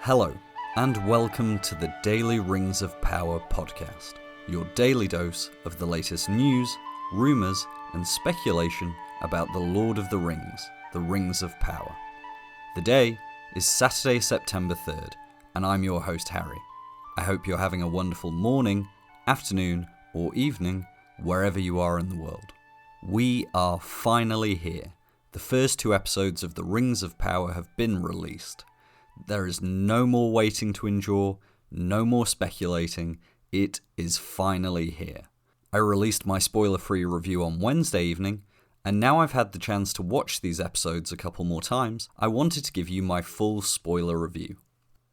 Hello, and welcome to the Daily Rings of Power podcast, your daily dose of the latest news, rumours, and speculation about the Lord of the Rings, the Rings of Power. The day is Saturday, September 3rd, and I'm your host, Harry. I hope you're having a wonderful morning, afternoon, or evening, wherever you are in the world. We are finally here. The first 2 episodes of the Rings of Power have been released. There is no more waiting to endure, no more speculating. It is finally here. I released my spoiler-free review on Wednesday evening, and now I've had the chance to watch these episodes a couple more times, I wanted to give you my full spoiler review.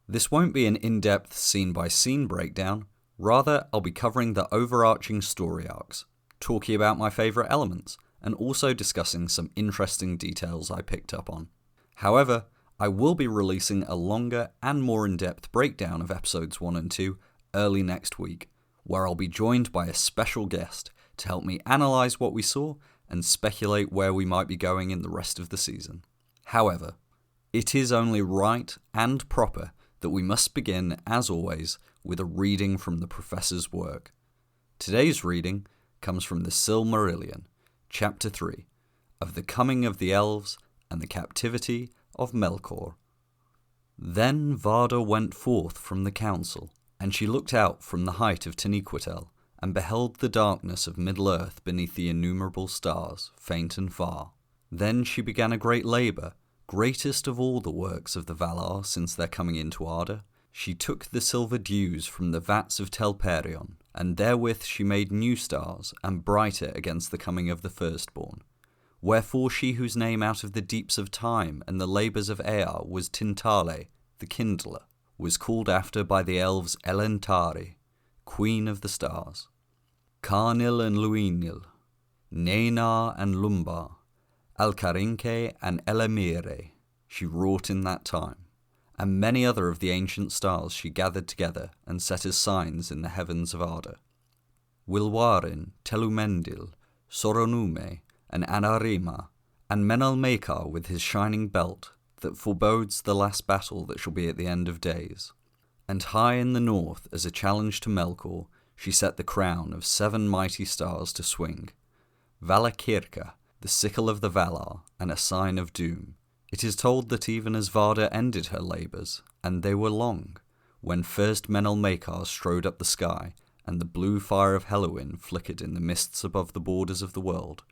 This won't be an in-depth scene-by-scene breakdown, rather I'll be covering the overarching story arcs, talking about my favourite elements, and also discussing some interesting details I picked up on. However, I will be releasing a longer and more in-depth breakdown of episodes 1 and 2 early next week, where I'll be joined by a special guest to help me analyse what we saw and speculate where we might be going in the rest of the season. However, it is only right and proper that we must begin, as always, with a reading from the Professor's work. Today's reading comes from the Silmarillion, Chapter 3, of the Coming of the Elves and the Captivity of Melkor. Then Varda went forth from the council, and she looked out from the height of Taniquetel, and beheld the darkness of Middle-earth beneath the innumerable stars, faint and far. Then she began a great labour, greatest of all the works of the Valar since their coming into Arda. She took the silver dews from the vats of Telperion, and therewith she made new stars, and brighter against the coming of the firstborn. Wherefore she whose name out of the deeps of time and the labours of Ea was Tintale, the kindler, was called after by the elves Elentari, queen of the stars. Carnil and Luinil, Neinar and Lumbar, Alcarinque and Elamire, she wrought in that time, and many other of the ancient stars she gathered together and set as signs in the heavens of Arda. Wilwarin, Telumendil, Soronume, and Anarima, and Menelmaekar with his shining belt, that forebodes the last battle that shall be at the end of days. And high in the north, as a challenge to Melkor, she set the crown of 7 mighty stars to swing. Valakirka, the sickle of the Valar, and a sign of doom. It is told that even as Varda ended her labours, and they were long, when first Menelmaekar strode up the sky, and the blue fire of Helluin flickered in the mists above the borders of the world.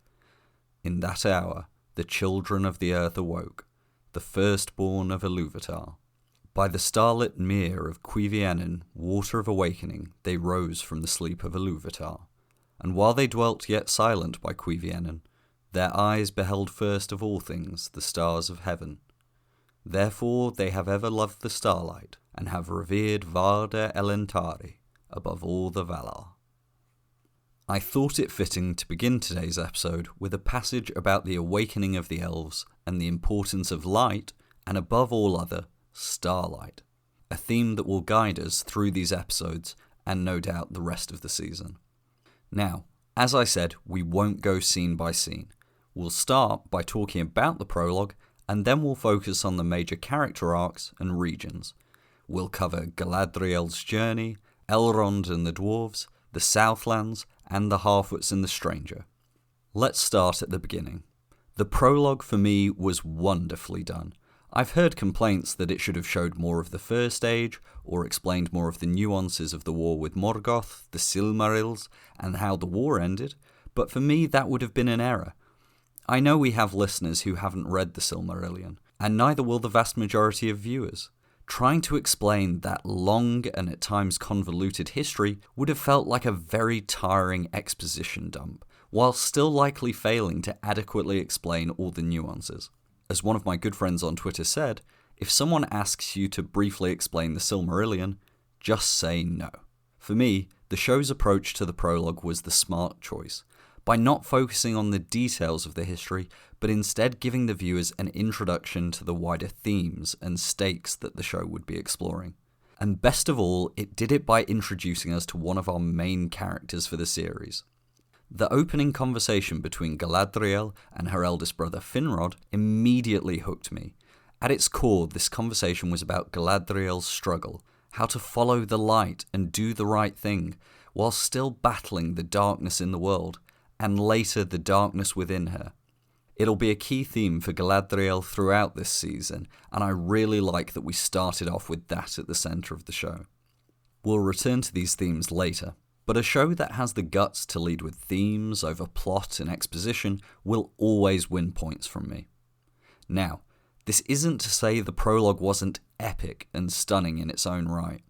In that hour, the children of the earth awoke, the firstborn of Ilúvatar. By the starlit mere of Cuiviénen, water of awakening, they rose from the sleep of Ilúvatar. And while they dwelt yet silent by Cuiviénen, their eyes beheld first of all things the stars of heaven. Therefore they have ever loved the starlight, and have revered Varda Elentari above all the Valar. I thought it fitting to begin today's episode with a passage about the awakening of the elves and the importance of light, and above all other, starlight, a theme that will guide us through these episodes and no doubt the rest of the season. Now, as I said, we won't go scene by scene. We'll start by talking about the prologue, and then we'll focus on the major character arcs and regions. We'll cover Galadriel's journey, Elrond and the dwarves, the Southlands, and the Harfoots and the Stranger. Let's start at the beginning. The prologue for me was wonderfully done. I've heard complaints that it should have showed more of the First Age, or explained more of the nuances of the war with Morgoth, the Silmarils, and how the war ended, but for me that would have been an error. I know we have listeners who haven't read the Silmarillion, and neither will the vast majority of viewers. Trying to explain that long and at times convoluted history would have felt like a very tiring exposition dump, while still likely failing to adequately explain all the nuances. As one of my good friends on Twitter said, if someone asks you to briefly explain the Silmarillion, just say no. For me, the show's approach to the prologue was the smart choice, by not focusing on the details of the history, but instead giving the viewers an introduction to the wider themes and stakes that the show would be exploring. And best of all, it did it by introducing us to one of our main characters for the series. The opening conversation between Galadriel and her eldest brother Finrod immediately hooked me, At its core, this conversation was about Galadriel's struggle, how to follow the light and do the right thing, while still battling the darkness in the world, and later the darkness within her. It'll be a key theme for Galadriel throughout this season, and I really like that we started off with that at the centre of the show. We'll return to these themes later, but a show that has the guts to lead with themes over plot and exposition will always win points from me. Now, this isn't to say the prologue wasn't epic and stunning in its own right.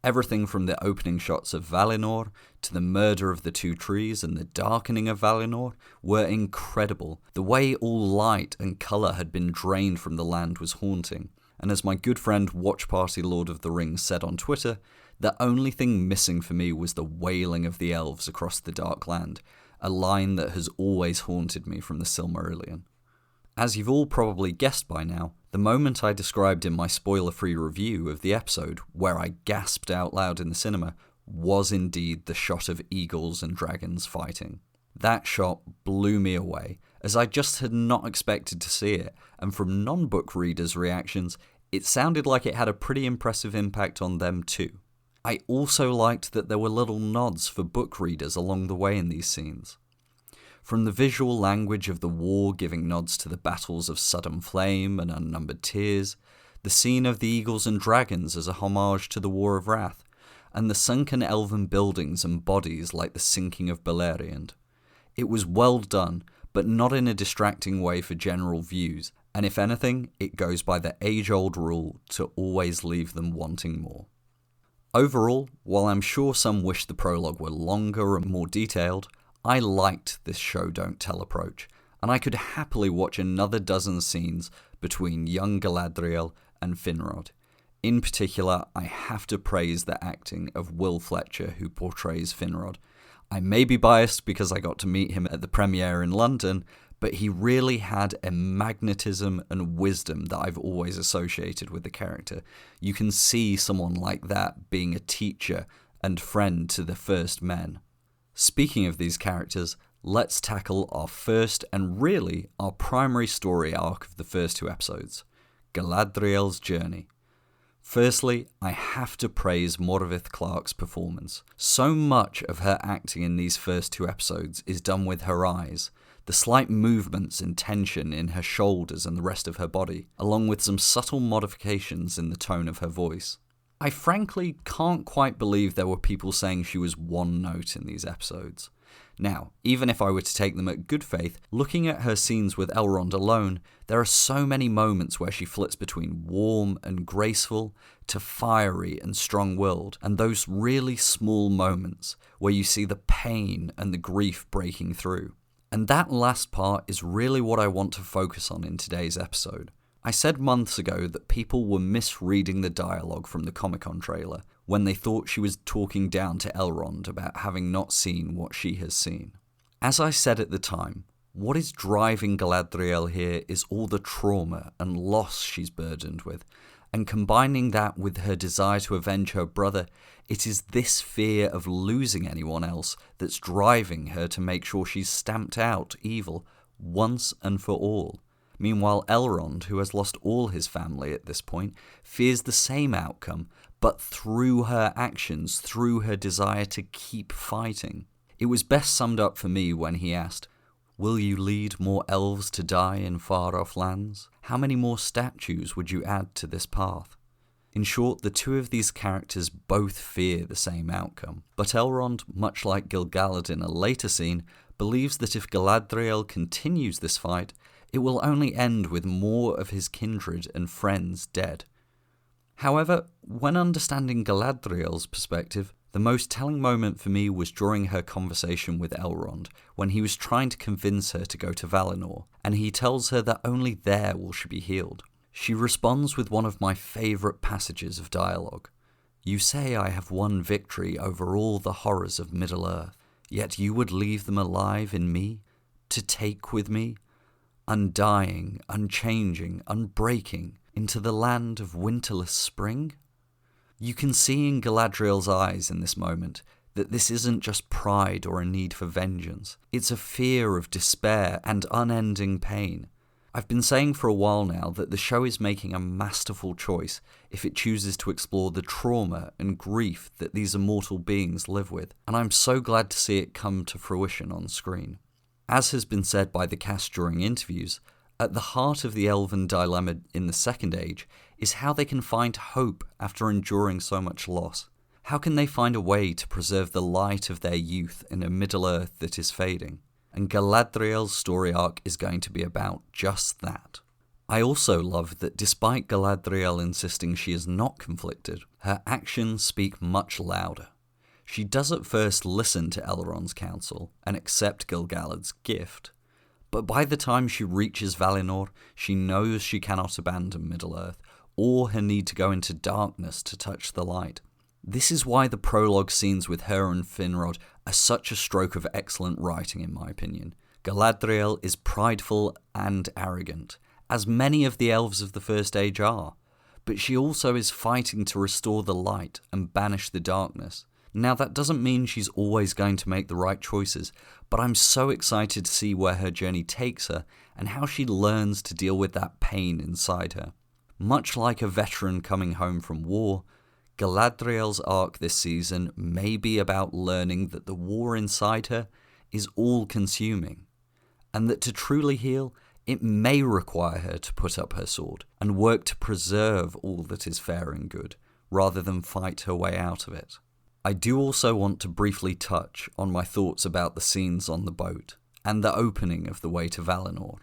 Everything from the opening shots of Valinor to the murder of the two trees and the darkening of Valinor were incredible. The way all light and colour had been drained from the land was haunting, and as my good friend Watch Party Lord of the Rings said on Twitter, the only thing missing for me was the wailing of the elves across the dark land, a line that has always haunted me from the Silmarillion. As you've all probably guessed by now, the moment I described in my spoiler-free review of the episode, where I gasped out loud in the cinema, was indeed the shot of eagles and dragons fighting. That shot blew me away, as I just had not expected to see it, and from non-book readers' reactions, it sounded like it had a pretty impressive impact on them too. I also liked that there were little nods for book readers along the way in these scenes. From the visual language of the war giving nods to the battles of Sudden Flame and Unnumbered Tears, the scene of the eagles and dragons as a homage to the War of Wrath, and the sunken elven buildings and bodies like the sinking of Beleriand. It was well done, but not in a distracting way for general views, and if anything, it goes by the age-old rule to always leave them wanting more. Overall, while I'm sure some wish the prologue were longer and more detailed, I liked this show don't tell approach, and I could happily watch another dozen scenes between young Galadriel and Finrod. In particular, I have to praise the acting of Will Fletcher, who portrays Finrod. I may be biased because I got to meet him at the premiere in London, but he really had a magnetism and wisdom that I've always associated with the character. You can see someone like that being a teacher and friend to the First Men. Speaking of these characters, let's tackle our first and really our primary story arc of the first two episodes, Galadriel's journey. Firstly, I have to praise Morvith Clark's performance. So much of her acting in these first two episodes is done with her eyes, the slight movements and tension in her shoulders and the rest of her body, along with some subtle modifications in the tone of her voice. I frankly can't quite believe there were people saying she was one note in these episodes. Now, even if I were to take them at good faith, looking at her scenes with Elrond alone, there are so many moments where she flits between warm and graceful to fiery and strong-willed, and those really small moments where you see the pain and the grief breaking through. And that last part is really what I want to focus on in today's episode. I said months ago that people were misreading the dialogue from the Comic-Con trailer when they thought she was talking down to Elrond about having not seen what she has seen. As I said at the time, what is driving Galadriel here is all the trauma and loss she's burdened with, and combining that with her desire to avenge her brother, it is this fear of losing anyone else that's driving her to make sure she's stamped out evil once and for all. Meanwhile, Elrond, who has lost all his family at this point, fears the same outcome, but through her actions, through her desire to keep fighting. It was best summed up for me when he asked, "Will you lead more elves to die in far-off lands? How many more statues would you add to this path?" In short, the two of these characters both fear the same outcome, but Elrond, much like Gil-galad in a later scene, believes that if Galadriel continues this fight, it will only end with more of his kindred and friends dead. However, when understanding Galadriel's perspective, the most telling moment for me was during her conversation with Elrond, when he was trying to convince her to go to Valinor, and he tells her that only there will she be healed. She responds with one of my favourite passages of dialogue. "You say I have won victory over all the horrors of Middle-earth, yet you would leave them alive in me, to take with me, undying, unchanging, unbreaking, into the land of winterless spring?" You can see in Galadriel's eyes in this moment that this isn't just pride or a need for vengeance. It's a fear of despair and unending pain. I've been saying for a while now that the show is making a masterful choice if it chooses to explore the trauma and grief that these immortal beings live with, and I'm so glad to see it come to fruition on screen. As has been said by the cast during interviews, at the heart of the elven dilemma in the Second Age is how they can find hope after enduring so much loss. How can they find a way to preserve the light of their youth in a Middle-earth that is fading? And Galadriel's story arc is going to be about just that. I also love that despite Galadriel insisting she is not conflicted, her actions speak much louder. She does at first listen to Elrond's counsel and accept Gil-galad's gift, but by the time she reaches Valinor, she knows she cannot abandon Middle-earth, or her need to go into darkness to touch the light. This is why the prologue scenes with her and Finrod are such a stroke of excellent writing in my opinion. Galadriel is prideful and arrogant, as many of the elves of the First Age are, but she also is fighting to restore the light and banish the darkness. Now that doesn't mean she's always going to make the right choices, but I'm so excited to see where her journey takes her and how she learns to deal with that pain inside her. Much like a veteran coming home from war, Galadriel's arc this season may be about learning that the war inside her is all-consuming, and that to truly heal, it may require her to put up her sword and work to preserve all that is fair and good, rather than fight her way out of it. I do also want to briefly touch on my thoughts about the scenes on the boat, and the opening of the way to Valinor.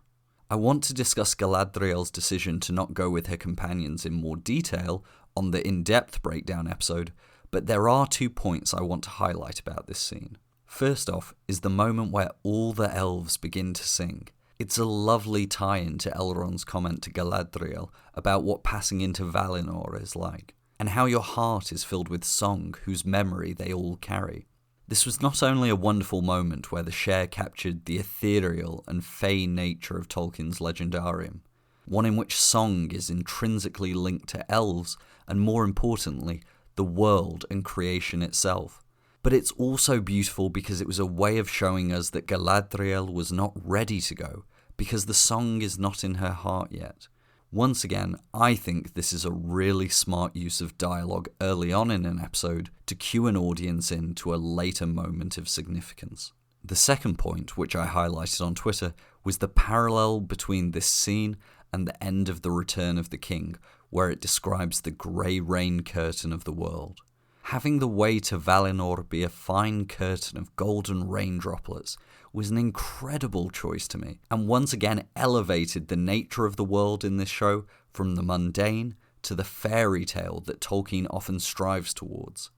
I want to discuss Galadriel's decision to not go with her companions in more detail on the in-depth breakdown episode, but there are 2 points I want to highlight about this scene. First off is the moment where all the elves begin to sing. It's a lovely tie-in to Elrond's comment to Galadriel about what passing into Valinor is like, and how your heart is filled with song whose memory they all carry. This was not only a wonderful moment where the share captured the ethereal and fey nature of Tolkien's legendarium, one in which song is intrinsically linked to elves, and more importantly, the world and creation itself. But it's also beautiful because it was a way of showing us that Galadriel was not ready to go, because the song is not in her heart yet. Once again, I think this is a really smart use of dialogue early on in an episode to cue an audience in to a later moment of significance. The second point, which I highlighted on Twitter, was the parallel between this scene and the end of The Return of the King, where it describes the grey rain curtain of the world. Having the way to Valinor be a fine curtain of golden rain droplets was an incredible choice to me, and once again elevated the nature of the world in this show from the mundane to the fairy tale that Tolkien often strives towards.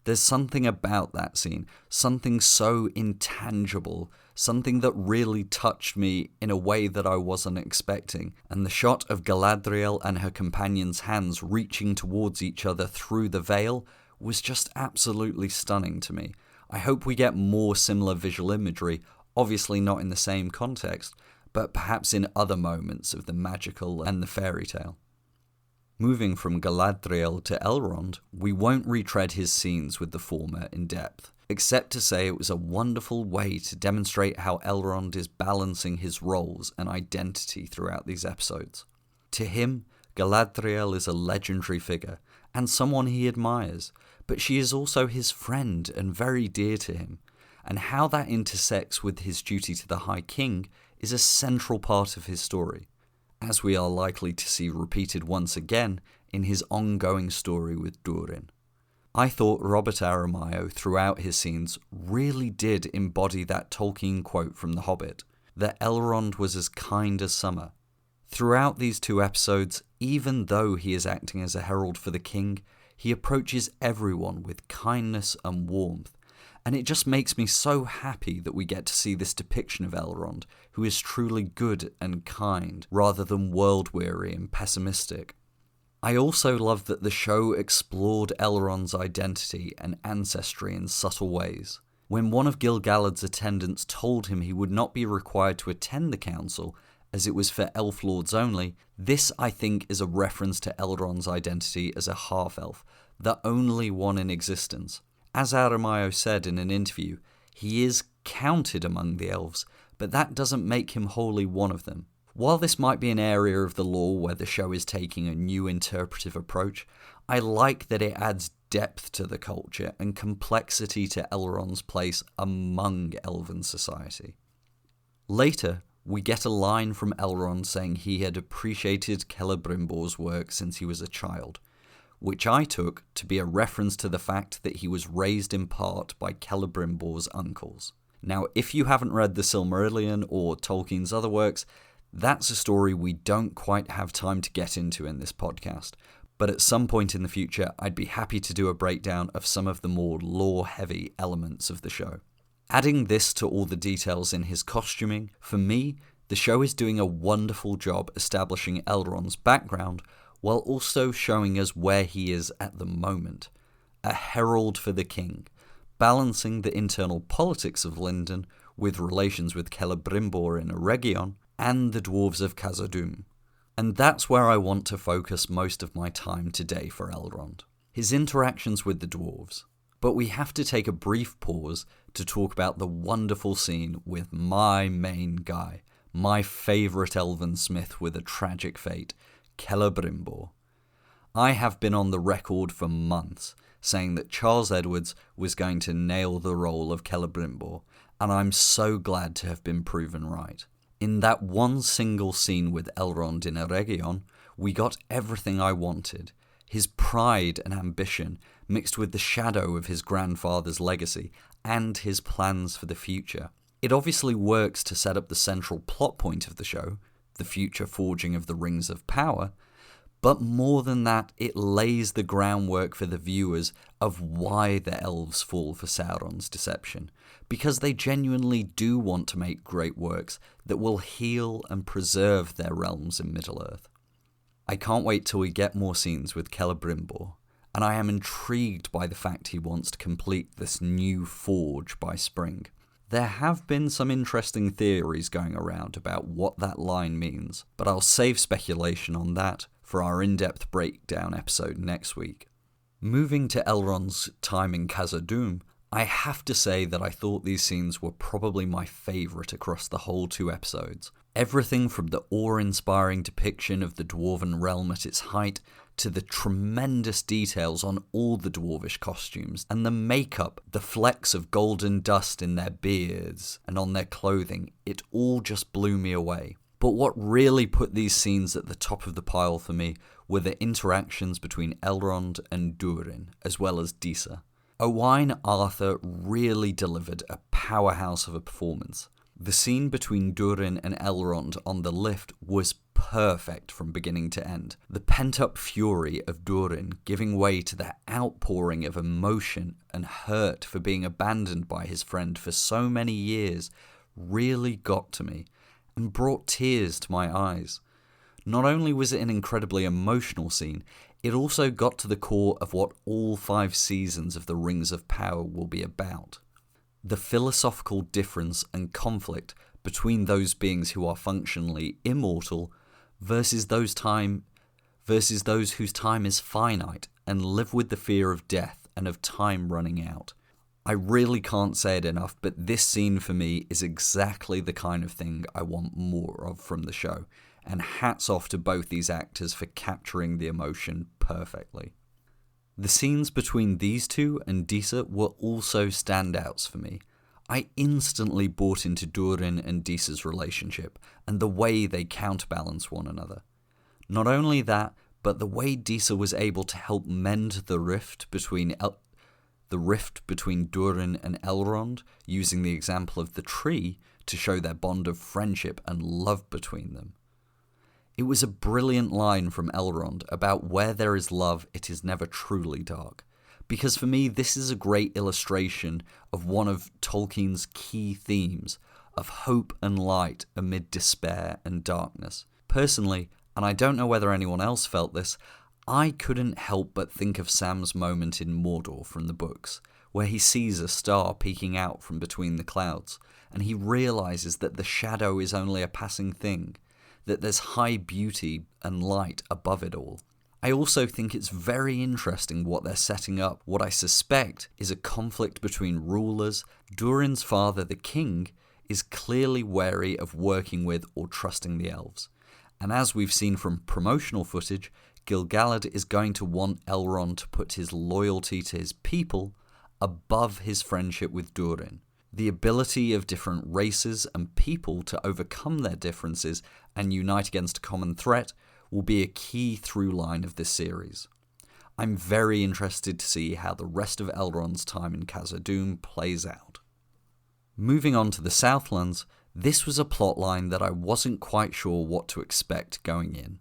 There's something about that scene, something so intangible, something that really touched me in a way that I wasn't expecting, and the shot of Galadriel and her companion's hands reaching towards each other through the veil was just absolutely stunning to me. I hope we get more similar visual imagery, obviously not in the same context, but perhaps in other moments of the magical and the fairy tale. Moving from Galadriel to Elrond, we won't retread his scenes with the former in depth, except to say it was a wonderful way to demonstrate how Elrond is balancing his roles and identity throughout these episodes. To him, Galadriel is a legendary figure, and someone he admires, but she is also his friend and very dear to him, and how that intersects with his duty to the High King is a central part of his story, as we are likely to see repeated once again in his ongoing story with Durin. I thought Robert Aramayo throughout his scenes really did embody that Tolkien quote from The Hobbit, that Elrond was as kind as summer. Throughout these 2 episodes, even though he is acting as a herald for the king, he approaches everyone with kindness and warmth, and it just makes me so happy that we get to see this depiction of Elrond, who is truly good and kind, rather than world-weary and pessimistic. I also love that the show explored Elrond's identity and ancestry in subtle ways. When one of Gil-galad's attendants told him he would not be required to attend the council, as it was for elf lords only, this I think is a reference to Elrond's identity as a half-elf, the only one in existence. As Aramayo said in an interview, he is counted among the elves, but that doesn't make him wholly one of them. While this might be an area of the lore where the show is taking a new interpretive approach, I like that it adds depth to the culture and complexity to Elrond's place among elven society. Later, we get a line from Elrond saying he had appreciated Celebrimbor's work since he was a child, which I took to be a reference to the fact that he was raised in part by Celebrimbor's uncles. Now, if you haven't read the Silmarillion or Tolkien's other works, that's a story we don't quite have time to get into in this podcast, but at some point in the future, I'd be happy to do a breakdown of some of the more lore-heavy elements of the show. Adding this to all the details in his costuming, for me, the show is doing a wonderful job establishing Elrond's background while also showing us where he is at the moment. A herald for the king, balancing the internal politics of Lindon with relations with Celebrimbor in Eregion and the dwarves of Khazad-dûm. And that's where I want to focus most of my time today for Elrond. His interactions with the dwarves. But we have to take a brief pause to talk about the wonderful scene with my main guy, my favourite elven smith with a tragic fate, Celebrimbor. I have been on the record for months saying that Charles Edwards was going to nail the role of Celebrimbor, and I'm so glad to have been proven right. In that one single scene with Elrond in Eregion, we got everything I wanted. His pride and ambition mixed with the shadow of his grandfather's legacy and his plans for the future. It obviously works to set up the central plot point of the show, the future forging of the Rings of Power, but more than that, it lays the groundwork for the viewers of why the elves fall for Sauron's deception, because they genuinely do want to make great works that will heal and preserve their realms in Middle-earth. I can't wait till we get more scenes with Celebrimbor, and I am intrigued by the fact he wants to complete this new forge by spring. There have been some interesting theories going around about what that line means, but I'll save speculation on that for our in-depth breakdown episode next week. Moving to Elrond's time in Khazad-dûm, I have to say that I thought these scenes were probably my favourite across the whole 2 episodes. Everything from the awe-inspiring depiction of the Dwarven realm at its height, to the tremendous details on all the dwarvish costumes, and the makeup, the flecks of golden dust in their beards and on their clothing, it all just blew me away. But what really put these scenes at the top of the pile for me were the interactions between Elrond and Durin, as well as Disa. Owain Arthur really delivered a powerhouse of a performance. The scene between Durin and Elrond on the lift was perfect from beginning to end. The pent-up fury of Durin giving way to the outpouring of emotion and hurt for being abandoned by his friend for so many years really got to me and brought tears to my eyes. Not only was it an incredibly emotional scene, it also got to the core of what all 5 seasons of the Rings of Power will be about. The philosophical difference and conflict between those beings who are functionally immortal versus those whose time is finite and live with the fear of death and of time running out. I really can't say it enough, but this scene for me is exactly the kind of thing I want more of from the show, and hats off to both these actors for capturing the emotion perfectly. The scenes between these two and Disa were also standouts for me. I instantly bought into Durin and Disa's relationship, and the way they counterbalance one another. Not only that, but the way Disa was able to help mend the rift between Durin and Elrond, using the example of the tree to show their bond of friendship and love between them. It was a brilliant line from Elrond about where there is love, it is never truly dark. Because for me, this is a great illustration of one of Tolkien's key themes of hope and light amid despair and darkness. Personally, and I don't know whether anyone else felt this, I couldn't help but think of Sam's moment in Mordor from the books, where he sees a star peeking out from between the clouds, and he realises that the shadow is only a passing thing, that there's high beauty and light above it all. I also think it's very interesting what they're setting up. What I suspect is a conflict between rulers. Durin's father, the king, is clearly wary of working with or trusting the elves. And as we've seen from promotional footage, Gil-galad is going to want Elrond to put his loyalty to his people above his friendship with Durin. The ability of different races and people to overcome their differences and unite against a common threat will be a key through line of this series. I'm very interested to see how the rest of Elrond's time in Khazad-dûm plays out. Moving on to the Southlands, this was a plotline that I wasn't quite sure what to expect going in.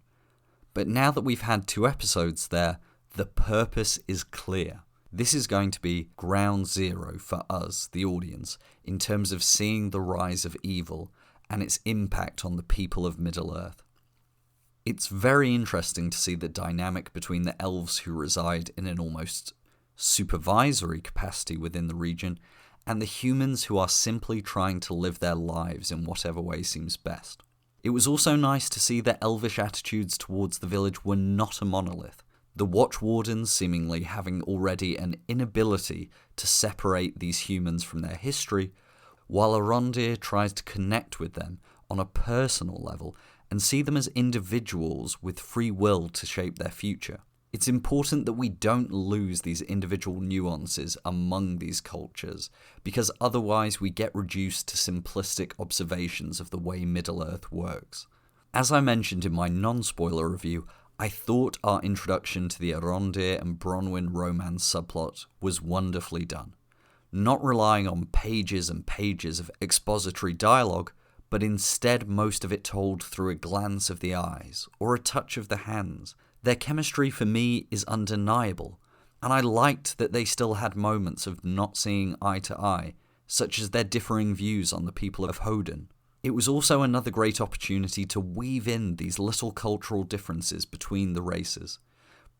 But now that we've had 2 episodes there, the purpose is clear. This is going to be ground zero for us, the audience, in terms of seeing the rise of evil and its impact on the people of Middle-earth. It's very interesting to see the dynamic between the elves who reside in an almost supervisory capacity within the region and the humans who are simply trying to live their lives in whatever way seems best. It was also nice to see that elvish attitudes towards the village were not a monolith, the Watchwardens seemingly having already an inability to separate these humans from their history, while Arondir tries to connect with them on a personal level and see them as individuals with free will to shape their future. It's important that we don't lose these individual nuances among these cultures, because otherwise we get reduced to simplistic observations of the way Middle-earth works. As I mentioned in my non-spoiler review, I thought our introduction to the Arondir and Bronwyn romance subplot was wonderfully done, not relying on pages and pages of expository dialogue, but instead most of it told through a glance of the eyes or a touch of the hands. Their chemistry for me is undeniable, and I liked that they still had moments of not seeing eye to eye, such as their differing views on the people of Hodin. It was also another great opportunity to weave in these little cultural differences between the races.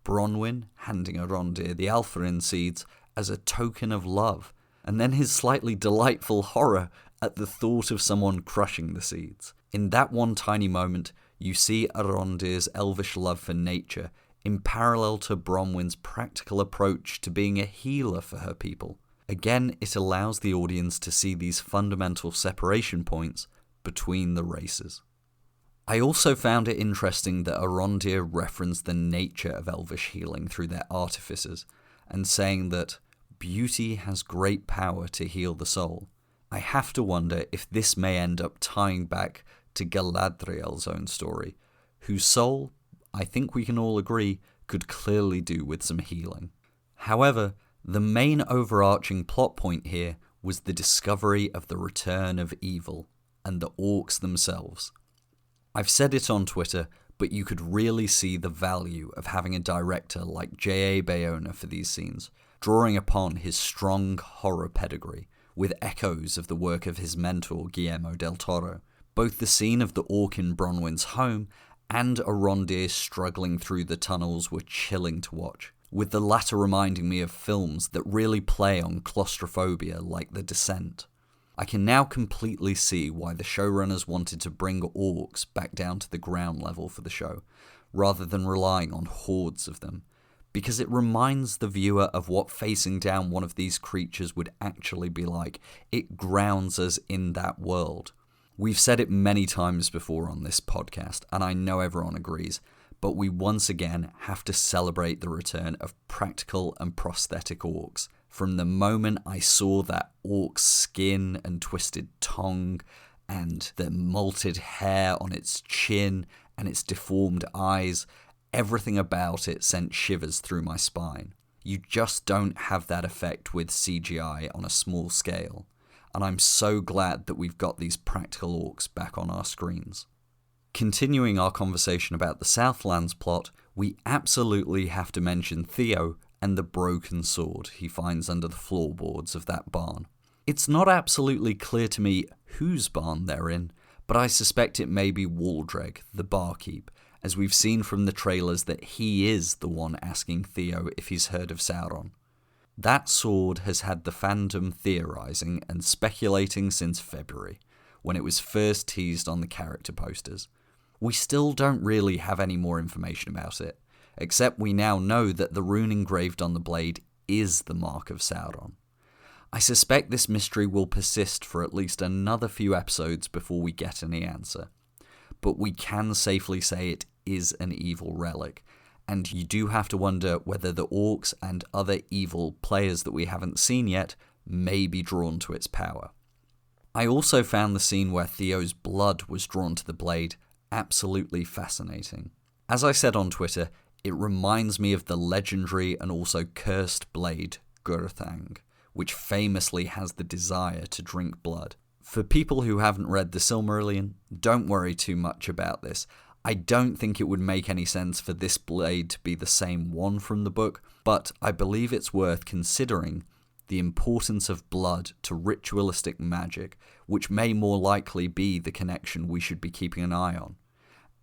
Bronwyn handing Arondir the Alpharin seeds as a token of love, and then his slightly delightful horror at the thought of someone crushing the seeds. In that one tiny moment, you see Arondir's elvish love for nature in parallel to Bronwyn's practical approach to being a healer for her people. Again, it allows the audience to see these fundamental separation points between the races. I also found it interesting that Arondir referenced the nature of elvish healing through their artificers, and saying that beauty has great power to heal the soul. I have to wonder if this may end up tying back to Galadriel's own story, whose soul, I think we can all agree, could clearly do with some healing. However, the main overarching plot point here was the discovery of the return of evil, and the orcs themselves. I've said it on Twitter, but you could really see the value of having a director like J.A. Bayona for these scenes, drawing upon his strong horror pedigree, with echoes of the work of his mentor Guillermo del Toro. Both the scene of the orc in Bronwyn's home and Arondir struggling through the tunnels were chilling to watch, with the latter reminding me of films that really play on claustrophobia like The Descent. I can now completely see why the showrunners wanted to bring orcs back down to the ground level for the show, rather than relying on hordes of them, because it reminds the viewer of what facing down one of these creatures would actually be like. It grounds us in that world. We've said it many times before on this podcast, and I know everyone agrees, but we once again have to celebrate the return of practical and prosthetic orcs. From the moment I saw that orc's skin and twisted tongue, and the molted hair on its chin, and its deformed eyes, everything about it sent shivers through my spine. You just don't have that effect with CGI on a small scale, and I'm so glad that we've got these practical orcs back on our screens. Continuing our conversation about the Southlands plot, we absolutely have to mention Theo and the broken sword he finds under the floorboards of that barn. It's not absolutely clear to me whose barn they're in, but I suspect it may be Waldreg, the barkeep, as we've seen from the trailers that he is the one asking Theo if he's heard of Sauron. That sword has had the fandom theorising and speculating since February, when it was first teased on the character posters. We still don't really have any more information about it, except we now know that the rune engraved on the blade is the mark of Sauron. I suspect this mystery will persist for at least another few episodes before we get any answer. But we can safely say it is an evil relic, and you do have to wonder whether the orcs and other evil players that we haven't seen yet may be drawn to its power. I also found the scene where Theo's blood was drawn to the blade absolutely fascinating. As I said on Twitter, it reminds me of the legendary and also cursed blade Gurthang, which famously has the desire to drink blood. For people who haven't read the Silmarillion, don't worry too much about this. I don't think it would make any sense for this blade to be the same one from the book, but I believe it's worth considering the importance of blood to ritualistic magic, which may more likely be the connection we should be keeping an eye on.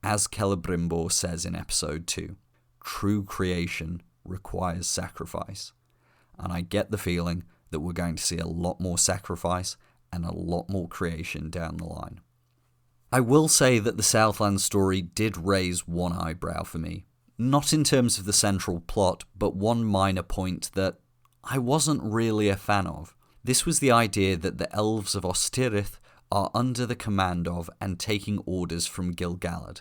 As Celebrimbor says in episode 2, true creation requires sacrifice. And I get the feeling that we're going to see a lot more sacrifice and a lot more creation down the line. I will say that the Southland story did raise one eyebrow for me. Not in terms of the central plot, but one minor point that I wasn't really a fan of. This was the idea that the elves of Ostirith are under the command of and taking orders from Gil-galad.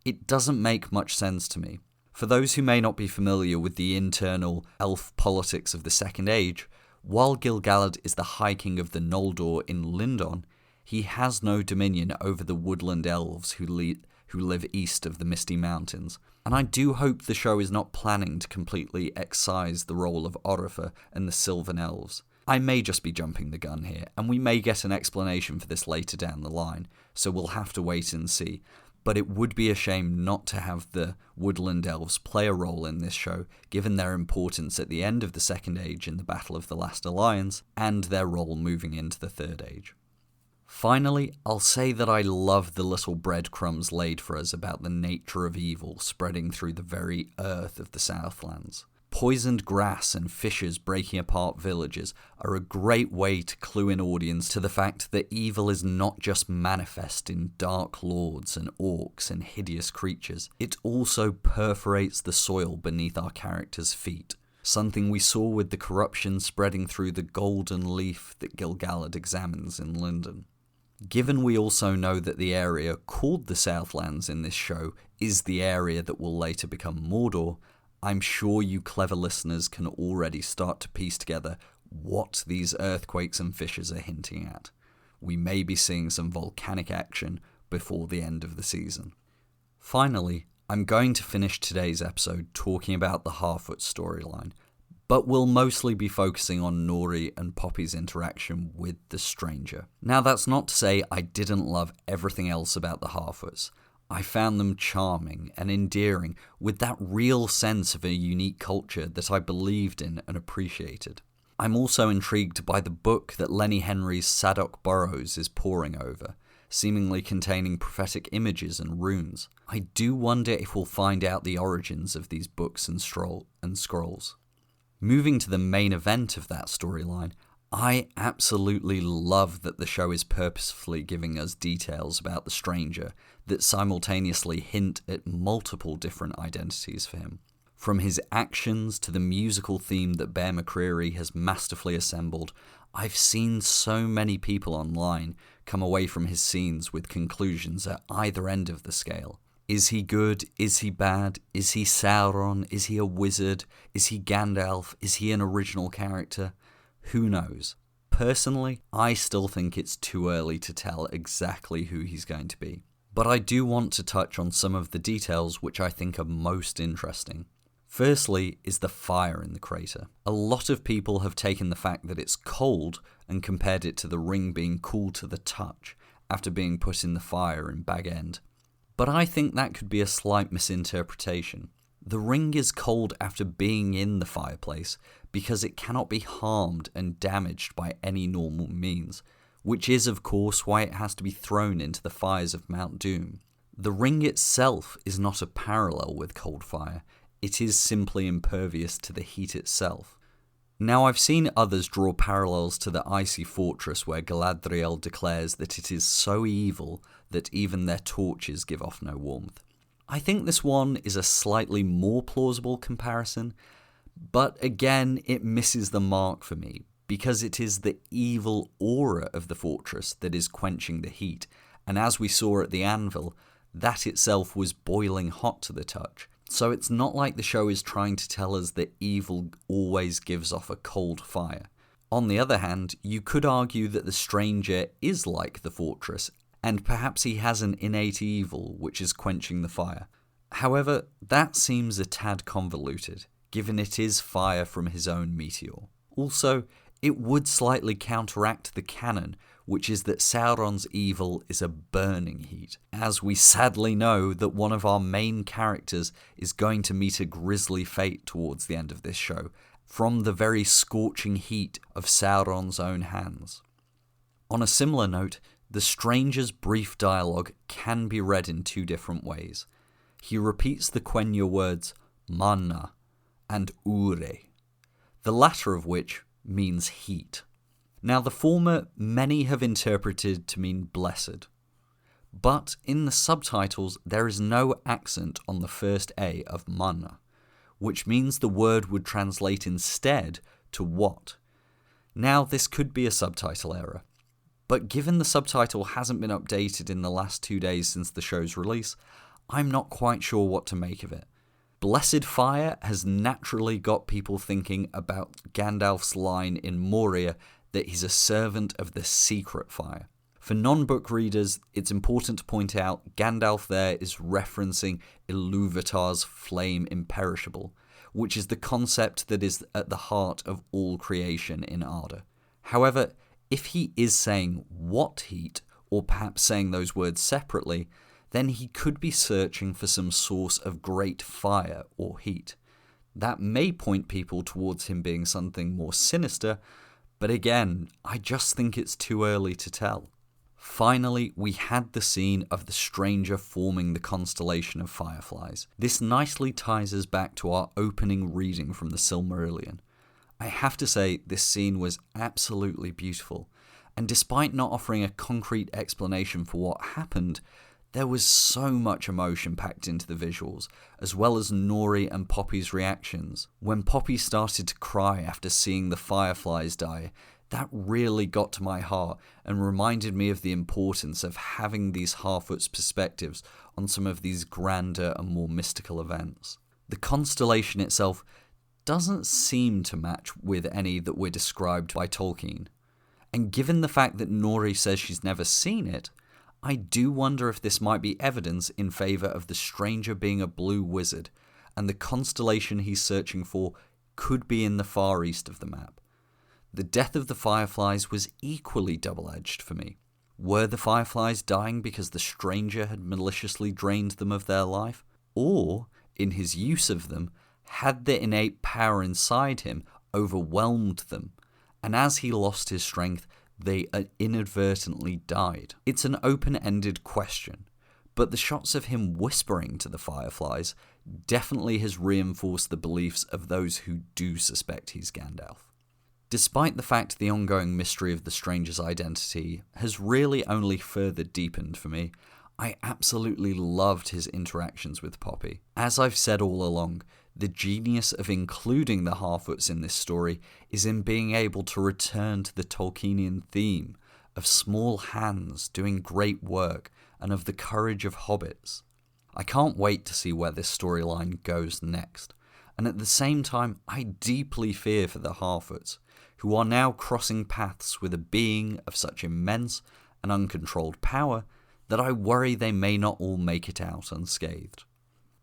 It doesn't make much sense to me. For those who may not be familiar with the internal elf politics of the Second Age, while Gil-galad is the High King of the Noldor in Lindon, he has no dominion over the woodland elves who live east of the Misty Mountains. And I do hope the show is not planning to completely excise the role of Orifer and the Sylvan Elves. I may just be jumping the gun here, and we may get an explanation for this later down the line, so we'll have to wait and see. But it would be a shame not to have the woodland elves play a role in this show, given their importance at the end of the Second Age in the Battle of the Last Alliance, and their role moving into the Third Age. Finally, I'll say that I love the little breadcrumbs laid for us about the nature of evil spreading through the very earth of the Southlands. Poisoned grass and fissures breaking apart villages are a great way to clue in audience to the fact that evil is not just manifest in dark lords and orcs and hideous creatures, it also perforates the soil beneath our characters' feet. Something we saw with the corruption spreading through the golden leaf that Gil-galad examines in Lindon. Given we also know that the area called the Southlands in this show is the area that will later become Mordor, I'm sure you clever listeners can already start to piece together what these earthquakes and fissures are hinting at. We may be seeing some volcanic action before the end of the season. Finally, I'm going to finish today's episode talking about the Harfoot storyline, but we'll mostly be focusing on Nori and Poppy's interaction with the stranger. Now, that's not to say I didn't love everything else about the Harfoots. I found them charming and endearing, with that real sense of a unique culture that I believed in and appreciated. I'm also intrigued by the book that Lenny Henry's Sadok Burrows is poring over, seemingly containing prophetic images and runes. I do wonder if we'll find out the origins of these books and scrolls. Moving to the main event of that storyline, I absolutely love that the show is purposefully giving us details about the stranger that simultaneously hint at multiple different identities for him. From his actions to the musical theme that Bear McCreary has masterfully assembled, I've seen so many people online come away from his scenes with conclusions at either end of the scale. Is he good? Is he bad? Is he Sauron? Is he a wizard? Is he Gandalf? Is he an original character? Who knows? Personally, I still think it's too early to tell exactly who he's going to be. But I do want to touch on some of the details which I think are most interesting. Firstly is the fire in the crater. A lot of people have taken the fact that it's cold and compared it to the ring being cool to the touch after being put in the fire in Bag End. But I think that could be a slight misinterpretation. The ring is cold after being in the fireplace because it cannot be harmed and damaged by any normal means, which is of course why it has to be thrown into the fires of Mount Doom. The ring itself is not a parallel with cold fire, it is simply impervious to the heat itself. Now I've seen others draw parallels to the icy fortress where Galadriel declares that it is so evil that even their torches give off no warmth. I think this one is a slightly more plausible comparison, but again it misses the mark for me, because it is the evil aura of the fortress that is quenching the heat, and as we saw at the anvil, that itself was boiling hot to the touch. So it's not like the show is trying to tell us that evil always gives off a cold fire. On the other hand, you could argue that the stranger is like the fortress, and perhaps he has an innate evil which is quenching the fire. However, that seems a tad convoluted, given it is fire from his own meteor. Also, it would slightly counteract the canon, which is that Sauron's evil is a burning heat, as we sadly know that one of our main characters is going to meet a grisly fate towards the end of this show, from the very scorching heat of Sauron's own hands. On a similar note, the stranger's brief dialogue can be read in two different ways. He repeats the Quenya words manna and ure, the latter of which means heat. Now the former many have interpreted to mean blessed, but in the subtitles there is no accent on the first A of manna, which means the word would translate instead to what. Now this could be a subtitle error, but given the subtitle hasn't been updated in the last 2 days since the show's release, I'm not quite sure what to make of it. Blessed Fire has naturally got people thinking about Gandalf's line in Moria that he's a servant of the secret fire. For non-book readers, it's important to point out Gandalf there is referencing Ilúvatar's flame imperishable, which is the concept that is at the heart of all creation in Arda. However, if he is saying what heat, or perhaps saying those words separately, then he could be searching for some source of great fire or heat. That may point people towards him being something more sinister, but again, I just think it's too early to tell. Finally, we had the scene of the stranger forming the constellation of fireflies. This nicely ties us back to our opening reading from the Silmarillion. I have to say, this scene was absolutely beautiful, and despite not offering a concrete explanation for what happened, there was so much emotion packed into the visuals, as well as Nori and Poppy's reactions. When Poppy started to cry after seeing the fireflies die, that really got to my heart and reminded me of the importance of having these Harfoot's perspectives on some of these grander and more mystical events. The constellation itself doesn't seem to match with any that were described by Tolkien. And given the fact that Nori says she's never seen it, I do wonder if this might be evidence in favour of the stranger being a blue wizard, and the constellation he's searching for could be in the far east of the map. The death of the fireflies was equally double-edged for me. Were the fireflies dying because the stranger had maliciously drained them of their life? Or, in his use of them, had the innate power inside him overwhelmed them, and as he lost his strength, they inadvertently died? It's an open-ended question, but the shots of him whispering to the fireflies definitely has reinforced the beliefs of those who do suspect he's Gandalf. Despite the fact the ongoing mystery of the stranger's identity has really only further deepened for me, I absolutely loved his interactions with Poppy. As I've said all along, the genius of including the Harfoots in this story is in being able to return to the Tolkienian theme of small hands doing great work and of the courage of hobbits. I can't wait to see where this storyline goes next, and at the same time I deeply fear for the Harfoots, who are now crossing paths with a being of such immense and uncontrolled power that I worry they may not all make it out unscathed.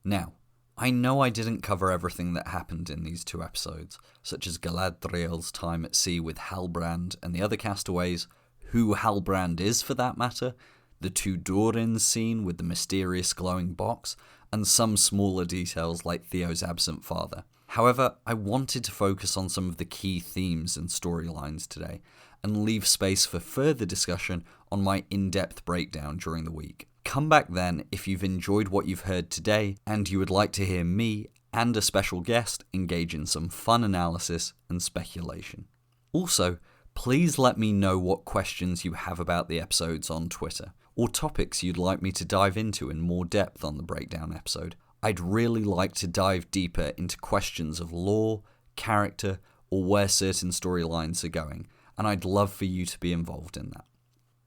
Now, I know I didn't cover everything that happened in these 2 episodes, such as Galadriel's time at sea with Halbrand and the other castaways, who Halbrand is for that matter, the 2 Durin scene with the mysterious glowing box, and some smaller details like Theo's absent father. However, I wanted to focus on some of the key themes and storylines today, and leave space for further discussion on my in-depth breakdown during the week. Come back then if you've enjoyed what you've heard today and you would like to hear me and a special guest engage in some fun analysis and speculation. Also, please let me know what questions you have about the episodes on Twitter, or topics you'd like me to dive into in more depth on the breakdown episode. I'd really like to dive deeper into questions of lore, character, or where certain storylines are going, and I'd love for you to be involved in that.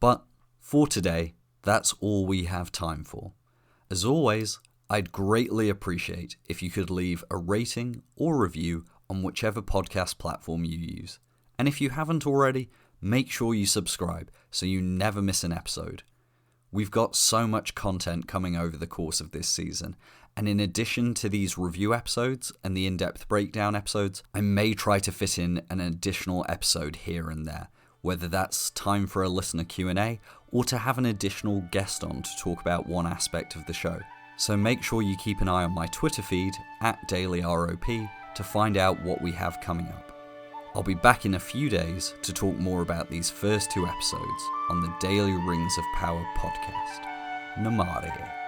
But for today, that's all we have time for. As always, I'd greatly appreciate if you could leave a rating or review on whichever podcast platform you use. And if you haven't already, make sure you subscribe so you never miss an episode. We've got so much content coming over the course of this season, and in addition to these review episodes and the in-depth breakdown episodes, I may try to fit in an additional episode here and there, whether that's time for a listener Q&A or to have an additional guest on to talk about one aspect of the show. So make sure you keep an eye on my Twitter feed @DailyROP to find out what we have coming up. I'll be back in a few days to talk more about these first 2 episodes on the Daily Rings of Power podcast. Namaste.